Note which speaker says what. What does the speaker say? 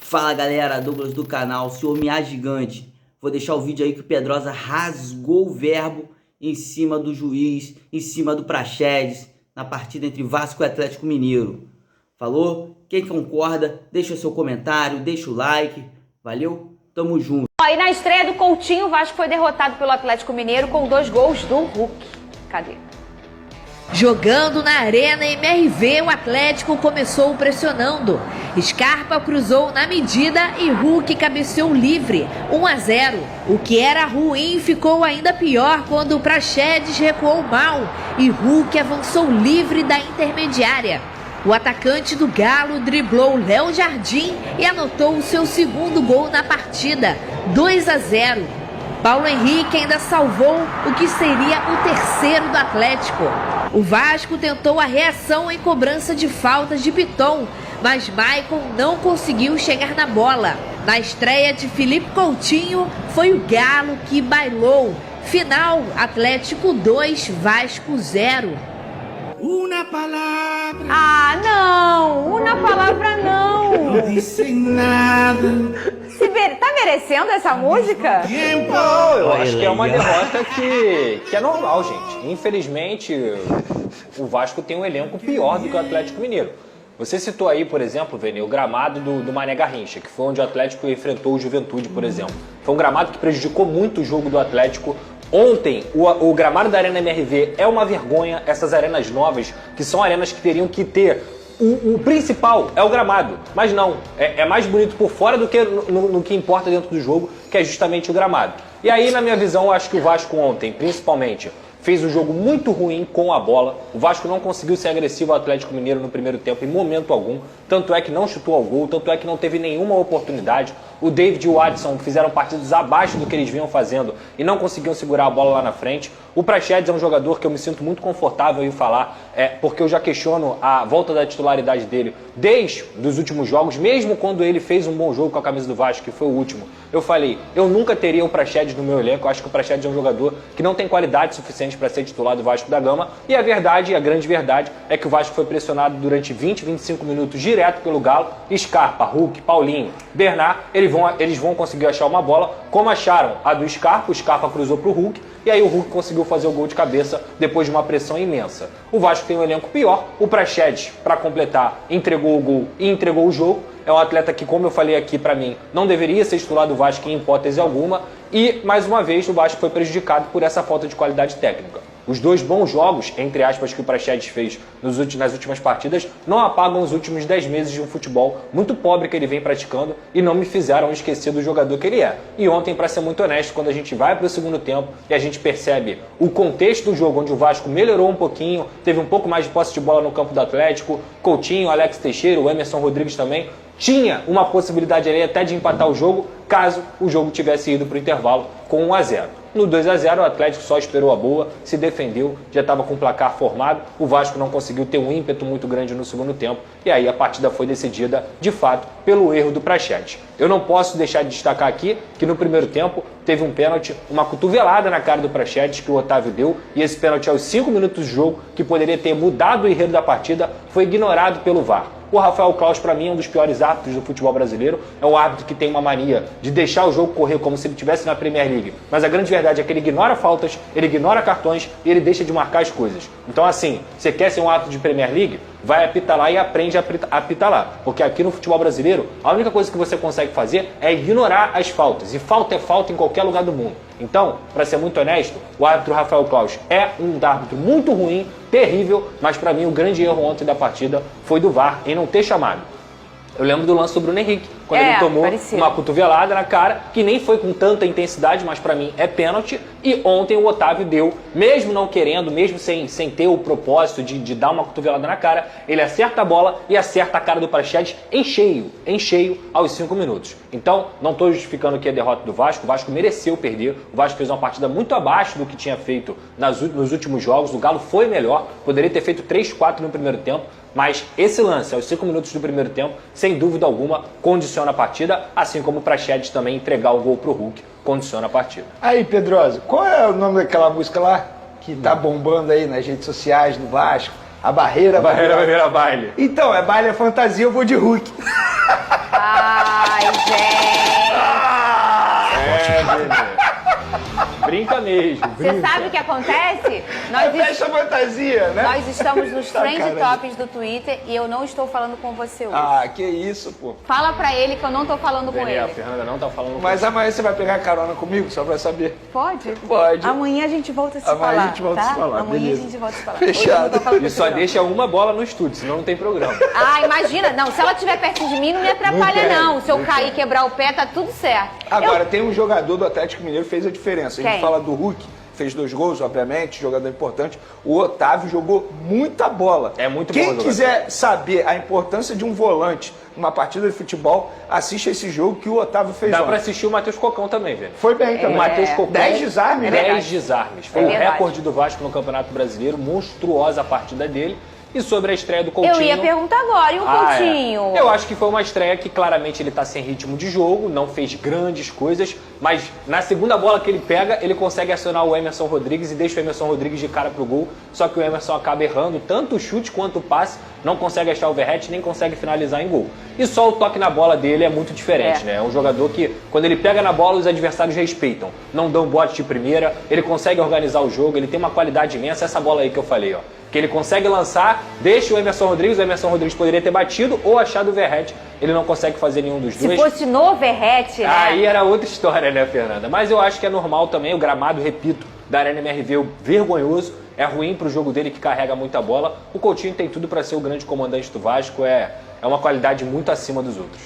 Speaker 1: Fala galera, Douglas do canal, senhor Mia Gigante. Vou deixar o vídeo aí que o Pedrosa rasgou o verbo em cima do juiz, em cima do Praxedes, na partida entre Vasco e Atlético Mineiro. Falou? Quem concorda, deixa o seu comentário, deixa o like. Valeu? Tamo junto.
Speaker 2: E na estreia do Coutinho, o Vasco foi derrotado pelo Atlético Mineiro com 2 gols do Hulk. Cadê?
Speaker 3: Jogando na Arena MRV, o Atlético começou pressionando. Scarpa cruzou na medida e Hulk cabeceou livre, 1-0. O que era ruim ficou ainda pior quando o Praxedes recuou mal e Hulk avançou livre da intermediária. O atacante do Galo driblou Léo Jardim e anotou o seu segundo gol na partida, 2-0. Paulo Henrique ainda salvou o que seria o terceiro do Atlético. O Vasco tentou a reação em cobrança de faltas de Piton, mas Maicon não conseguiu chegar na bola. Na estreia de Felipe Coutinho, foi o Galo que bailou. Final, Atlético 2, Vasco 0.
Speaker 4: Uma palavra.
Speaker 2: Ah, não! Uma palavra não!
Speaker 4: Não disse nada.
Speaker 2: Tá merecendo essa música?
Speaker 5: Não, eu acho que é uma derrota que é normal, gente. Infelizmente, o Vasco tem um elenco pior do que o Atlético Mineiro. Você citou aí, por exemplo, Vene, o gramado do Mané Garrincha, que foi onde o Atlético enfrentou o Juventude, por exemplo. Foi um gramado que prejudicou muito o jogo do Atlético. Ontem, o gramado da Arena MRV é uma vergonha. Essas arenas novas, que são arenas que teriam que ter... O principal é o gramado, mas não, é mais bonito por fora do que no que importa dentro do jogo, que é justamente o gramado. E aí, na minha visão, eu acho que o Vasco ontem, principalmente, fez um jogo muito ruim com a bola. O Vasco não conseguiu ser agressivo ao Atlético Mineiro no primeiro tempo em momento algum. Tanto é que não chutou ao gol, tanto é que não teve nenhuma oportunidade. O David e o Adson fizeram partidas abaixo do que eles vinham fazendo e não conseguiam segurar a bola lá na frente. O Praxedes é um jogador que eu me sinto muito confortável em falar, porque eu já questiono a volta da titularidade dele desde os últimos jogos, mesmo quando ele fez um bom jogo com a camisa do Vasco, que foi o último. Eu falei, eu nunca teria o Praxedes no meu elenco. Eu acho que o Praxedes é um jogador que não tem qualidade suficiente para ser titular do Vasco da Gama. E a verdade, a grande verdade, é que o Vasco foi pressionado durante 20, 25 minutos direto pelo Galo. Scarpa, Hulk, Paulinho, Bernard, eles vão conseguir achar uma bola, como acharam a do Scarpa. O Scarpa cruzou para o Hulk, e aí o Hulk conseguiu fazer o gol de cabeça depois de uma pressão imensa. O Vasco tem um elenco pior. O Praxedes, para completar, entregou o gol e entregou o jogo. É um atleta que, como eu falei aqui, para mim, não deveria ser titular do Vasco em hipótese alguma. E, mais uma vez, o Vasco foi prejudicado por essa falta de qualidade técnica. Os 2 bons jogos, entre aspas, que o Praxedes fez nas últimas partidas, não apagam os últimos 10 meses de um futebol muito pobre que ele vem praticando e não me fizeram esquecer do jogador que ele é. E ontem, para ser muito honesto, quando a gente vai para o segundo tempo e a gente percebe o contexto do jogo, onde o Vasco melhorou um pouquinho, teve um pouco mais de posse de bola no campo do Atlético, Coutinho, Alex Teixeira, o Emerson Rodrigues também, tinha uma possibilidade ali até de empatar o jogo, caso o jogo tivesse ido para o intervalo com 1-0. No 2-0, o Atlético só esperou a boa, se defendeu, já estava com o placar formado. O Vasco não conseguiu ter um ímpeto muito grande no segundo tempo. E aí a partida foi decidida, de fato, pelo erro do Praxedes. Eu não posso deixar de destacar aqui que no primeiro tempo teve um pênalti, uma cotovelada na cara do Praxedes que o Otávio deu. E esse pênalti aos 5 minutos do jogo, que poderia ter mudado o enredo da partida, foi ignorado pelo VAR. O Rafael Claus, para mim, é um dos piores árbitros do futebol brasileiro. É um árbitro que tem uma mania de deixar o jogo correr como se ele estivesse na Premier League. Mas a grande verdade é que ele ignora faltas, ele ignora cartões e ele deixa de marcar as coisas. Então, assim, você quer ser um árbitro de Premier League? Vai apitar lá e aprende a apitar lá. Porque aqui no futebol brasileiro, a única coisa que você consegue fazer é ignorar as faltas. E falta é falta em qualquer lugar do mundo. Então, para ser muito honesto, o árbitro Rafael Claus é um árbitro muito ruim, terrível, mas para mim o grande erro ontem da partida foi do VAR em não ter chamado. Eu lembro do lance do Bruno Henrique, quando ele tomou uma cotovelada na cara, que nem foi com tanta intensidade, mas pra mim é pênalti. E ontem o Otávio deu, mesmo não querendo, mesmo sem ter o propósito de dar uma cotovelada na cara, ele acerta a bola e acerta a cara do Praxedes em cheio aos 5 minutos. Então, não estou justificando que é derrota do Vasco, o Vasco mereceu perder, o Vasco fez uma partida muito abaixo do que tinha feito nos últimos jogos, o Galo foi melhor, poderia ter feito 3-4 no primeiro tempo, mas esse lance, aos 5 minutos do primeiro tempo, sem dúvida alguma, condiciona a partida, assim como o Praxedes também entregar o gol pro Hulk, condiciona a partida.
Speaker 6: Aí, Pedrosa, qual é o nome daquela música lá que tá bombando aí nas redes sociais do Vasco? A Barreira vai virar baile. Então, é baile é fantasia, eu vou de Hulk.
Speaker 2: Ai,
Speaker 5: beijo,
Speaker 2: Você
Speaker 5: brinca.
Speaker 2: sabe o que acontece?
Speaker 6: Fecha a fantasia, né?
Speaker 2: Nós estamos nos trend
Speaker 6: Sacanagem.
Speaker 2: topics do Twitter e eu não estou falando com você hoje.
Speaker 6: Ah, que isso, pô.
Speaker 2: Fala pra ele que eu não tô falando com
Speaker 5: Daniel, a
Speaker 2: ele.
Speaker 5: Fernanda não tá falando
Speaker 6: Mas amanhã você vai pegar carona comigo, só pra saber.
Speaker 2: Pode?
Speaker 6: Pode.
Speaker 2: Amanhã a gente volta a se
Speaker 6: Amanhã
Speaker 2: falar,
Speaker 6: a gente volta a
Speaker 2: tá?
Speaker 6: se falar,
Speaker 2: Amanhã
Speaker 6: beleza.
Speaker 2: a gente volta a se falar.
Speaker 6: Fechado.
Speaker 2: Hoje eu não tô falando com
Speaker 5: E
Speaker 2: você,
Speaker 5: só
Speaker 2: não.
Speaker 5: deixa uma bola no estúdio, senão não tem programa.
Speaker 2: Ah, imagina. Não, se ela estiver perto de mim, não me atrapalha,
Speaker 6: tem,
Speaker 2: não. Se eu
Speaker 6: não
Speaker 2: cair
Speaker 6: tem.
Speaker 2: e quebrar o pé, tá tudo certo.
Speaker 6: Agora, tem um jogador do Atlético Mineiro que fez a diferença. A gente
Speaker 2: Quem?
Speaker 6: fala do Hulk, fez 2 gols, obviamente, jogador importante. O Otávio jogou muita bola.
Speaker 5: É muito bom
Speaker 6: Quem
Speaker 5: jogador.
Speaker 6: quiser saber a importância de um volante numa partida de futebol, assiste esse jogo que o Otávio fez
Speaker 5: Dá
Speaker 6: ontem.
Speaker 5: pra assistir o Matheus Cocão também, velho.
Speaker 6: Foi bem também.
Speaker 5: O Matheus Cocão,
Speaker 6: 10 desarmes, né?
Speaker 5: 10 desarmes. Foi o
Speaker 2: verdade.
Speaker 5: recorde do Vasco no Campeonato Brasileiro, monstruosa a partida dele. E sobre a estreia do Coutinho...
Speaker 2: Eu ia perguntar agora, e o Coutinho?
Speaker 5: Eu acho que foi uma estreia que claramente ele tá sem ritmo de jogo, não fez grandes coisas, mas na segunda bola que ele pega, ele consegue acionar o Emerson Rodrigues e deixa o Emerson Rodrigues de cara pro gol, só que o Emerson acaba errando tanto o chute quanto o passe, não consegue achar o Verratti, nem consegue finalizar em gol. E só o toque na bola dele é muito diferente, né? É um jogador que, quando ele pega na bola, os adversários respeitam, não dão bote de primeira, ele consegue organizar o jogo, ele tem uma qualidade imensa, essa bola aí que eu falei, ó. Que ele consegue lançar, deixa o Emerson Rodrigues poderia ter batido ou achado o Verratti, ele não consegue fazer nenhum dos
Speaker 2: Se
Speaker 5: dois.
Speaker 2: fosse no Verratti, né?
Speaker 5: Aí era outra história, né, Fernanda? Mas eu acho que é normal também, o gramado, repito, da Arena MRV vergonhoso, é ruim pro jogo dele que carrega muita bola. O Coutinho tem tudo para ser o grande comandante do Vasco, é uma qualidade muito acima dos outros.